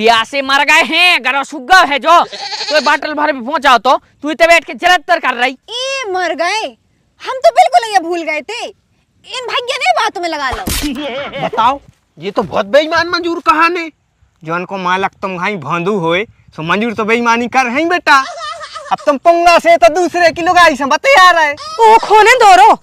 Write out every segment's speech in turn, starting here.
प्यासे मर गए हैं, गरा सुग्गा है जो तो बाटल भर में पहुंचाओ तो तू इतने बैठ के जलतर कर रही। ए मर गए, हम तो बिल्कुल ये भूल गए थे। इन भाग्य ने बातों में लगा लो। बताओ, ये तो बहुत बेईमान मंजूर कहानी। जौन को मालक तुम भाई भोंदू होए सो मंजूर तो बेईमानी कर रही बेटा। अब तुम पंगा से तो दूसरे की लुगाई से बते आ रहे। ओ खोने दोरो,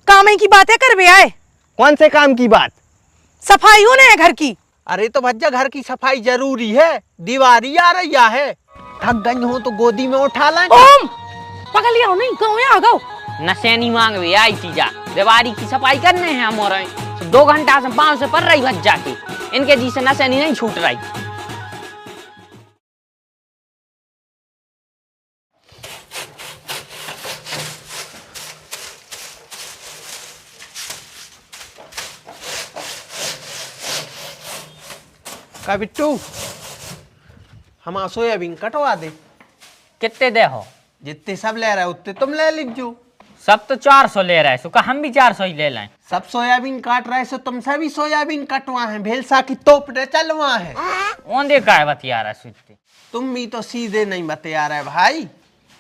काम की बातें कर बे आए। कौन से काम की बात? सफाई होने है घर की। अरे तो भज्जा घर की सफाई जरूरी है, दीवारी आ रही है। थक गई हो तो गोदी में उठा लें। ओम पकड़ लिया नहीं, गाँव में आ गओ। नशेनी मांग भी आई थी जा, दीवारी की सफाई करने हैं हम और 2 घंटा से पाँव से पड़ रही भज्जा की, इनके जी से नशेनी नहीं छूट रही। का बिट्टू, हम सोयाबीन कटवा दे। कितने दे हो? जितने सब ले रहे उतने तुम ले लीजो। सब तो 400 ले रहे, सुखा हम भी 400 ही ले लें। सब सोयाबीन काट रहे सो तुम सभी सोयाबीन कटवा है, भेलसा की तोप ने चलवा है। ओंदे का है बतिया रहा सुनते। तुम भी तो सीधे नहीं बतिया रहे भाई।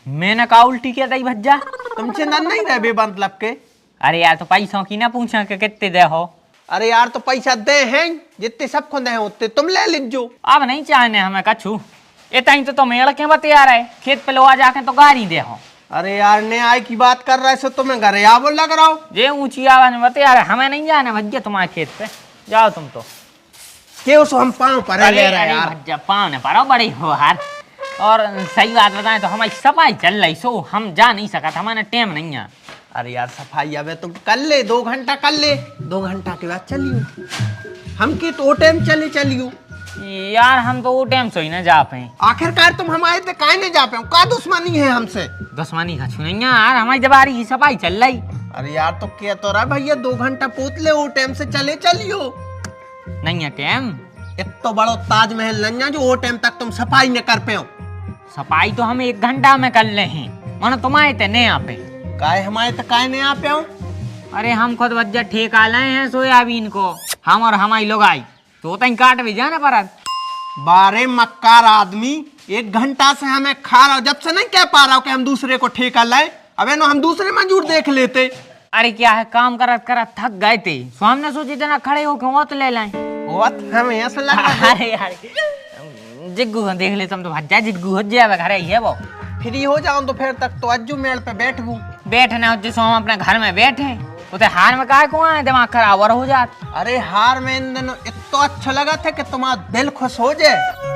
मैंने कहा उल्टी क्या दई भज्जा? तुम चिंता नहीं रहे बेमतलब के। अरे यार तो पैसों की ना पूछा कि कितने दे हो। अरे यार तो पैसा दे हैं, जितने सब खुद हैं उतने तुम ले लीजो। अब नहीं चाहने हमें कछु, इतना तो मेड़ के बतिया रहे, खेत पे लोआ जाके तो गाड़ी दे हो। अरे यार न्याय की बात कर रहे सो तुम्हें घर आवो लग रहा हो। जे ऊंची आवाज में बतिया रहे, हमें नहीं जाने भज्जा तुम्हारे खेत पे, जाओ तुम तो। क्यों सो हम पाँव पर ले रहे यार। भज्जा पाँव ने पड़ो बड़ी हो यार। और सही बात बताएं तो हमारी सफाई चल रही सो हम जा नहीं सका था, हमारे टाइम नहीं है। अरे यार सफाई अब तुम कर ले, 2 घंटा कर ले, 2 घंटा के बाद चलियो। हम के तो टाइम चले चलियो यार, हम तो वो टाइम से ही ना जा पाए। आखिरकार तुम हमारे तो काहे नहीं जा पाए, का दुश्मनी है हमसे? दुश्मनी का छू नहीं यार, हमारी दीवारी की सफाई चल रही। अरे यार तो क्या तो रहा भैया, 2 घंटा पोत ले, वो टाइम से चले चलियो। नहीं है टाइम, इतना बड़ो ताजमहल नहीं है जो वो टाइम तक तुम सफाई न कर पाओ। सफाई तो हम 1 घंटा में कर ले हैं, मानो तुम आए थे नहीं आप। काहे हमारे तो काहे नहीं आ पाओ? अरे हम खुद बज्जा ठेका लाए हैं सोयाबीन को, हम और हमारी लोग आई तो तई काट भी जाना पर। 12 मक्कार आदमी 1 घंटा से हमें खा रहा, जब से नहीं कह पा रहा हूँ कि हम दूसरे को ठेका लाए। अबे नो हम दूसरे मंजूर देख लेते। अरे क्या है, काम करत करत थक गए थे, सो हमने सोची जना खड़े होके वो तो ले लाए। हमें ऐसा लगा। अरे यार जिग्गू देख ले तुम तो भज्जा, जिग्गू हो जाए घर ही है वो। फ्री हो जाऊं तो फिर तक तो अज्जू मेड़ पे बैठूं। बैठना हो जिसो हम अपने घर में बैठे, उते हार में काहे को आए, दिमाग खराब और हो जात। अरे हार में इन दिनों इतना अच्छा लगा था कि तुम्हारा दिल खुश हो जाए।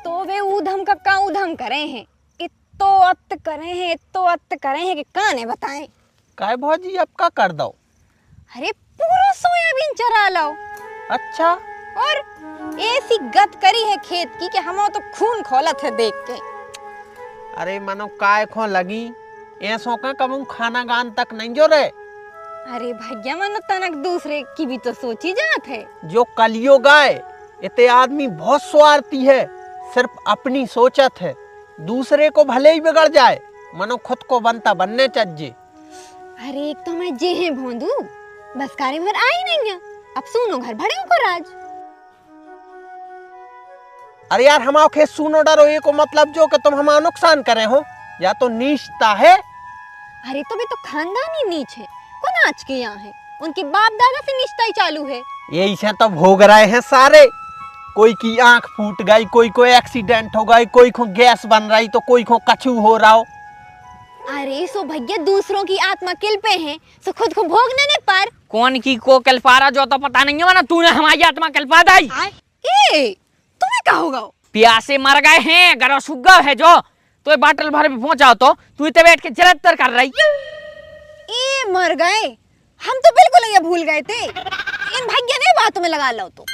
तो वे ऊधम का ऊधम करे हैं, इत्तो अत्त करे हैं कि काने बताएं। काय भौजी अब का कर दो? अरे पूरा सोयाबीन चरा लो। अच्छा, और ऐसी गत करी है खेत की कि हम तो खून खोलत है देख के। अरे मनो काय खो लगी, ऐसो का कबू खाना गान तक नहीं जो रे। अरे भैया मनो तनक दूसरे की भी तो सोची जात है। जो कलियुग आए इतने आदमी बहुत स्वार्थी है, सिर्फ अपनी सोचत है, दूसरे को भले ही बिगड़ जाए मनो खुद को बनता बनने चाहिए। अरे एक तो मैं जे है भोंदू, बस कार्य भर आई नहीं है, अब सुनो घर भरे को राज। अरे यार हमारे खेत सुनो डरो, ये को मतलब जो कि तुम हमारा नुकसान करे हो, या तो नीचता है। अरे तो भी तो खानदानी नीच है, कौन आज के यहाँ है, उनके बाप दादा से निष्ठा ही चालू है। यही से तो भोग रहे हैं सारे, कोई की आंख फूट गई, कोई को एक्सीडेंट हो गई, कोई को गैस बन रही तो कोई को कछू हो रहा हो। अरे सो भैया दूसरों की आत्मा किल पे है, सो खुद को भोगने ने पर कौन की को कल्पा रहा जो तो पता नहीं है, तूने हमारी आत्मा कल्पा दी। ए तुम्हें क्या होगा? प्यासे मर गए हैं, गरा सुग्गा है जो तो बाटल भर में पहुंचाओ तो तू इतने बैठ के जलतर कर रही। ए मर गए, हम तो बिल्कुल ये भूल गए थे, इन भाग्य ने बातों में लगा लो तो।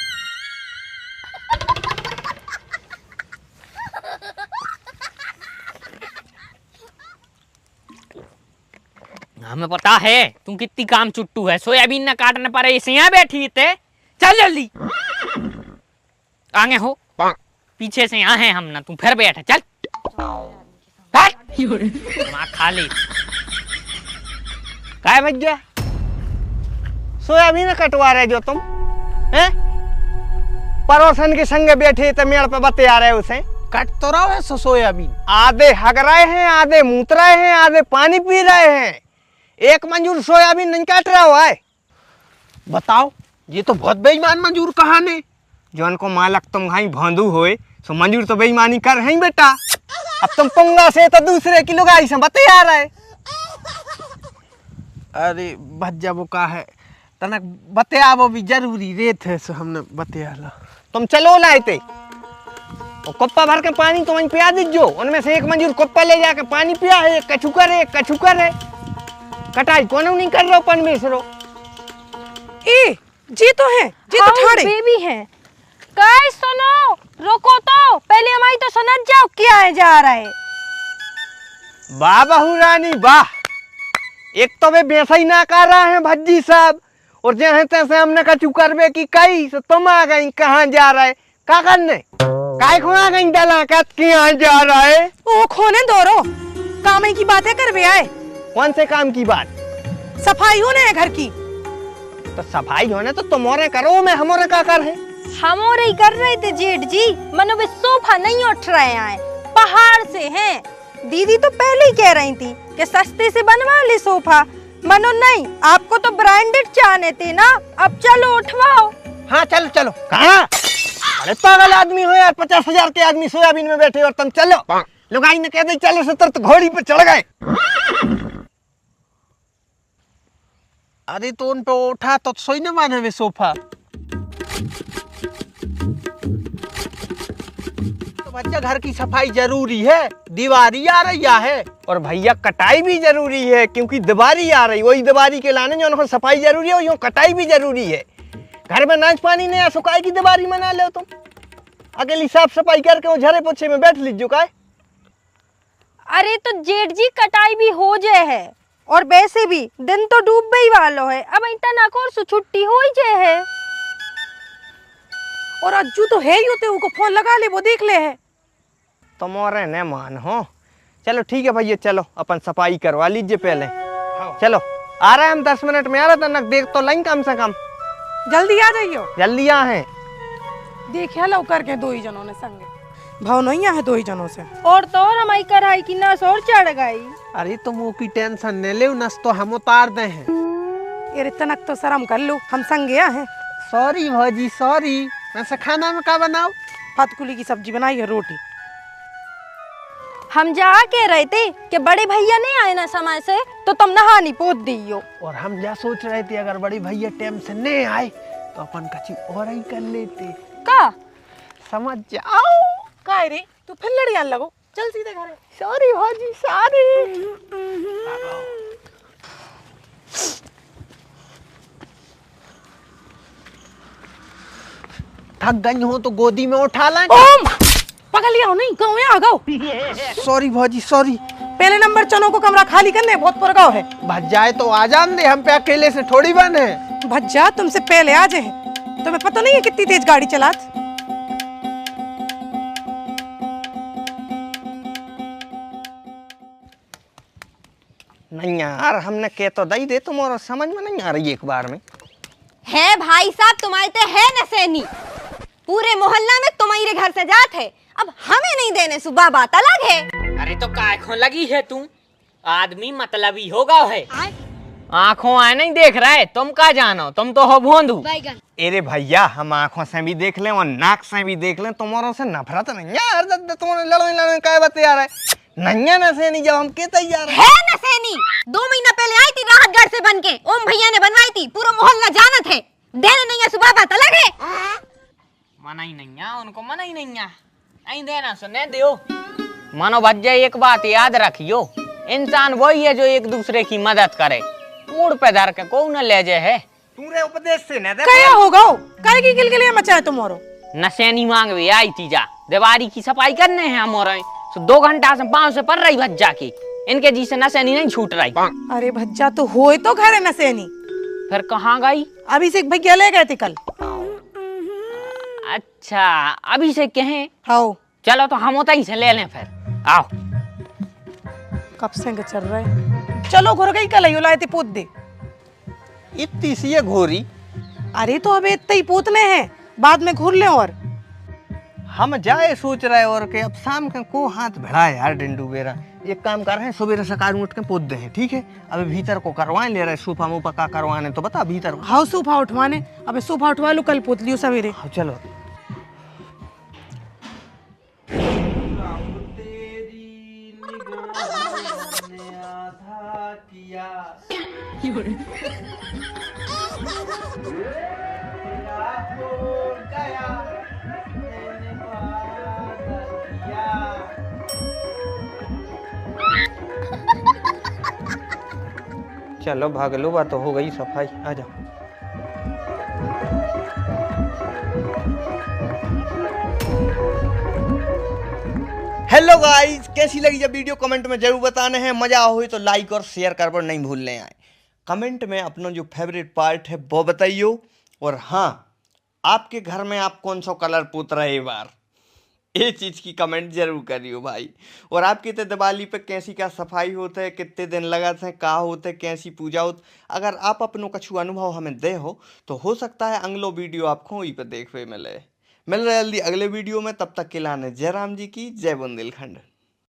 हमें पता है तुम कितनी काम चुट्टू है। सोयाबीन न काटने पर ऐसे यहाँ बैठी थे। चल जल्दी आगे हो, पीछे से यहाँ है हम ना, तुम फिर बैठे। चल दिमाग खा ले। काय भैया सोयाबीन कटवा रहे जो तुम हैं? पड़ोसन के संग बैठे तो मेड़ पे बते आ रहे उसे कट तो रहा है सोयाबीन। आधे हग रहे हैं, आधे मूत रहे हैं, आधे पानी पी रहे हैं। एक मंजूर सोयाबीन नहीं काट रहा हुआ है। बताओ, ये तो बहुत बेईमान मंजूर कहानी। जौन को मालक तुम घाई भोंदू होए सो मंजूर तो बेईमानी कर हैं बेटा। अब तुम पंगा से तो दूसरे की लुगाई से बते आ रहे। अरे भज्जा वो का है तनक बतिया वो भी जरूरी रेत है सो हमने बतिया ला। तुम चलो लाए थे और कुप्पा भर के पानी तो वहीं पिया दीजो। उनमें से एक मंजूर कुप्पा ले जाके पानी पिया है, एक कछुकर है, एक कछुकर है। कटाई कौन नहीं कर रहे हो परमेश्वरो। ए जी तो है, जी तो ठाड़े बेबी है। गाइस सुनो, रुको तो पहले हमारी तो समझ जाओ क्या है जा रहा है। वाह बहू रानी वाह, एक तो वे बेसा ही ना कर रहा है भज्जी साहब, और जैसे तैसे हमने कछु करवे की कही तो तुम आ गई। कहाँ जा रहा है का करने? काय को आ गई डला कत के यहाँ जा रहा है? ओ खोने दोरो काम की बातें कर बे आए। कौन से काम की बात? सफाई होने है घर की। तो सफाई होने तो तुम्हारे करो, मैं हमारे का कर है। हम और ही कर रहे थे जेठ जी, मनो वे सोफा नहीं उठ रहे हैं, पहाड़ से हैं। दीदी तो पहले ही कह रही थी कि सस्ते से बनवा ले सोफा, मनो नहीं आपको तो ब्रांडेड चाहने थे ना। अब चलो उठवाओ। हाँ चलो चलो। कहाँ? अरे पागल आदमी हो यार, 50,000 के आदमी सोयाबीन में बैठे और तुम चलो। लुगाई ने कह दी चलो से तो घोड़ी पे चढ़ गए। अरे तो उन पे उठा तो सोई न माने वे सोफा। तो बच्चा घर की सफाई जरूरी है, दीवारी आ रही है। और भैया कटाई भी जरूरी है, क्योंकि दीवारी आ रही, वही दीवारी के लाने जो उनको सफाई जरूरी है, यूँ कटाई भी जरूरी है। घर में नाच पानी नहीं सुखाई की दीवारी बना लो तुम। अकेली साफ सफाई करके वो झरे पोछे में बैठ लीजिए का। अरे तो जेठ जी कटाई भी हो जाए है, और वैसे भी दिन तो डूब ही वालो है। अब इतना कोर सु छुट्टी हो ही जाए है। और अज्जू तो है ही होते, उनको फोन लगा ले वो देख ले है। तुम्हारे न मान हो। चलो ठीक है भैया, चलो अपन सफाई करवा लीजिए पहले। चलो आ रहे हम 10 मिनट में आ रहा था, देख तो लाइन कम से कम। जल्दी आ जाइयो। जल्दी आ है। देखिया लो करके दो ही जनों ने संगे भाव नहीं है, दो ही जनों से। और तो और हमारी कढ़ाई की नस और चढ़ गई। अरे तुम वो की टेंशन न ले, नस तो हम उतार दे हैं। अरे तनक तो शर्म कर लो, हम संगे हैं। सॉरी भाजी सॉरी। वैसे खाना में क्या बनाओ? फतकुली की सब्जी बनाई है, रोटी। हम जा कह रहे थे कि बड़े भैया नहीं आए ना समय से, तो तुम नहानी पोत दियो। और हम जा सोच रहे थे अगर बड़ी भैया टाइम से नहीं आए तो अपन कची और ही कर लेते। का समझ जाओ। का रे तू फिर लड़ियान लगो, चल सीधे घर। सॉरी भाजी सॉरी। थक गई हो तो गोदी में उठा ला। ओम पकड़ लिया हो नहीं, गाँव में आ गओ। सॉरी भाजी सॉरी। पहले नंबर चनो को कमरा खाली करने बहुत पुरगाव है। भज जाए तो आ जान दे, हम पे अकेले से थोड़ी बन है। भज्जा तुमसे पहले आ जाए, तुम्हें पता नहीं है कितनी तेज गाड़ी चलात। नहीं यार, हमने कह तो दई दे, तुम और समझ में नहीं आ रही एक बार में। है भाई साहब तुम्हारे ते है नसैनी, पूरे मोहल्ला में तुम्हारे घर से जात है, अब हमें नहीं देने सुबह बात अलग है। अरे तो काय खो लगी है तू, आदमी मतलबी होगा है। आँखों आए नहीं देख रहे, तुम का जानो, तुम तो हो भोंदू। अरे भैया हम आंखों से भी देख लें और नाक से भी देख लें, तुम्हारों से नफरत नहीं है यार। तुम्हारे लड़ो काय बते यार है नैया नसैनी, जब हम के तैयार है नसैनी 2 महीना पहले आई थी राहतगढ़ से बनके, ओम भैया ने बनवाई थी, पूरा मोहल्ला जानत है। देने नहीं है सुबह बात अलग है। मना ही नहीं है उनको, मना ही नहीं है, नहीं देना सुने दियो। मानो भज्जा एक बात याद रखियो, इंसान वही है जो एक दूसरे की मदद करे, कूड़ पे धर के को न ले जाए है। पूरे उपदेश से न दे क्या होगा काय की गिलगिलियां मचाए तुम्हारो। नसैनी मांग भी आई थी जा, दीवारी की सफाई करने हैं हमारे, 2 घंटा से 5 से पर रही भज्जा की, इनके जी से नसेनी नहीं छूट रही। अरे भज्जा तो होए तो घर है नसेनी। फिर कहाँ गई? अभिषेक भैया ले गए थे कल। अच्छा अभी से कहें? हाँ चलो तो हम उतई से ले लें फिर। आओ। कब से चल रहा है। चलो घुर गई कल लाए थे पूत दे। इतनी सी है घोरी। अरे तो अबे इतने ही पूतने हैं, बाद में घूर ले। और हम जाए सोच रहे और के अब शाम का को हाथ भिड़ाए यार डिंडू बेरा। एक काम कर रहे हैं, सुबह सकार उठ के पोत दे हैं, ठीक है? अभी भीतर को करवाए ले रहे सोफा मोफा का करवाने, तो बता भीतर को। हाँ सोफा उठवाने, अबे सोफा उठवा लो, कल पूत लियो सवेरे। हाँ चलो। चलो भाग लो, बात तो हो गई सफाई। आ जाओ। हेलो गाइस, कैसी लगी जब वीडियो कमेंट में जरूर बताने हैं। मजा हुई तो लाइक और शेयर कर पर नहीं भूलने आए। कमेंट में अपना जो फेवरेट पार्ट है वो बताइयो। और हाँ, आपके घर में आप कौन सा कलर पोत रहे एक बार, ये चीज़ की कमेंट जरूर करियो भाई। और आपकी तो दिवाली पे कैसी क्या सफाई होते है, कितने दिन लगाते हैं, कहाँ होते हैं, कैसी पूजा होती। अगर आप अपनों कछु अनुभव हमें दे हो तो हो सकता है अगलो वीडियो आपको वहीं पर देखने मिले। मिल रहे जल्दी अगले वीडियो में, तब तक के लाने जय राम जी की जय बुंदेलखंड।